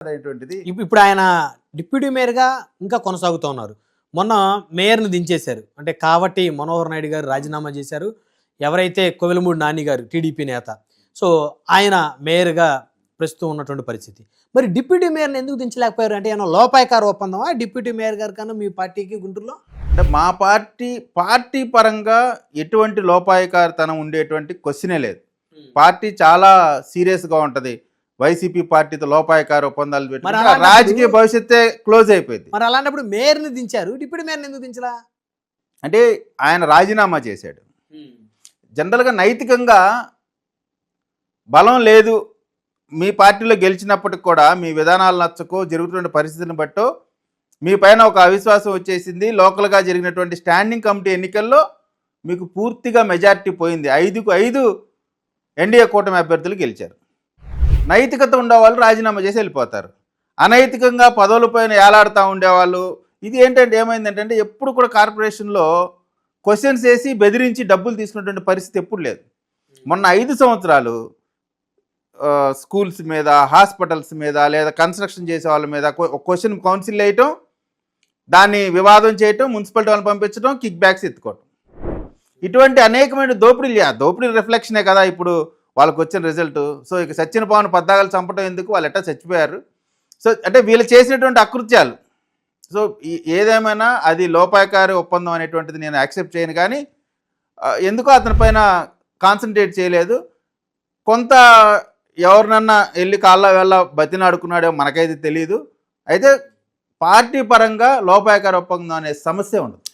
అనేటువంటిది ఇప్పుడు ఆయన డిప్యూటీ మేయర్గా ఇంకా కొనసాగుతూ ఉన్నారు. మొన్న మేయర్ని దించేశారు. అంటే కావటి మనోహర్ నాయుడు గారు రాజీనామా చేశారు. ఎవరైతే కోవెలమూడి నాని గారు టీడీపీ నేత, సో ఆయన మేయర్గా ప్రస్తుతం ఉన్నటువంటి పరిస్థితి. మరి డిప్యూటీ మేయర్ని ఎందుకు దించలేకపోయారు? అంటే ఏమన్నా లోపాయకార ఒప్పందమా డిప్యూటీ మేయర్ గారి కన్నా మీ పార్టీకి గుంటూరులో? అంటే మా పార్టీ పరంగా ఎటువంటి లోపాయకారితనం ఉండేటువంటి క్వశ్చనే లేదు. పార్టీ చాలా సీరియస్గా ఉంటుంది. వైసీపీ పార్టీతో లోపాయకార ఒప్పందాలు పెట్టి రాజకీయ భవిష్యత్తే క్లోజ్ అయిపోయింది. మరి అలాంటప్పుడు మేయర్ని దించారు, డిప్యూటీ మేయర్ని ఎందుకు దించలా? అంటే ఆయన రాజీనామా చేశాడు. జనరల్గా నైతికంగా బలం లేదు, మీ పార్టీలో గెలిచినప్పటికి కూడా మీ విధానాలు నచ్చకో జరుగుతున్న పరిస్థితిని బట్టో మీ పైన ఒక అవిశ్వాసం వచ్చేసింది. లోకల్గా జరిగినటువంటి స్టాండింగ్ కమిటీ ఎన్నికల్లో మీకు పూర్తిగా మెజారిటీ పోయింది. 5కు 5 ఎన్డీఏ కూటమి అభ్యర్థులు గెలిచారు. నైతికత ఉండేవాళ్ళు రాజీనామా చేసి వెళ్ళిపోతారు. అనైతికంగా పదవుల పైన ఏలాడుతూ ఉండేవాళ్ళు. ఇది ఏంటంటే ఏమైందంటే ఎప్పుడు కూడా కార్పొరేషన్లో క్వశ్చన్స్ వేసి బెదిరించి డబ్బులు తీసుకున్నటువంటి పరిస్థితి ఎప్పుడు లేదు. మొన్న 5 సంవత్సరాలు స్కూల్స్ మీద, హాస్పిటల్స్ మీద, లేదా కన్స్ట్రక్షన్ చేసే వాళ్ళ మీద క్వశ్చన్ కౌన్సిల్ వేయటం, దాన్ని వివాదం చేయటం, మున్సిపాలిటీ వాళ్ళని పంపించడం, కిక్ బ్యాక్స్ ఎత్తుకోవటం, ఇటువంటి అనేకమైన దోపిడీ రిఫ్లెక్షనే కదా ఇప్పుడు వాళ్ళకు వచ్చిన రిజల్ట్. సో ఇక సచిన పవన్ పద్దాగలు చంపడం ఎందుకు, వాళ్ళు ఎట్టా చచ్చిపోయారు. సో అంటే వీళ్ళు చేసినటువంటి అకృత్యాలు. సో ఏదేమైనా అది లోపాయకారి ఒప్పందం అనేటువంటిది నేను యాక్సెప్ట్ చేయను. కానీ ఎందుకో అతని పైన కాన్సన్ట్రేట్ చేయలేదు. కొంత ఎవరినన్నా వెళ్ళి కాళ్ళ వెళ్ళ బతినాడుకున్నాడో మనకైతే తెలియదు. అయితే పార్టీ పరంగా లోపాయకారి ఒప్పందం అనే సమస్య ఉండదు.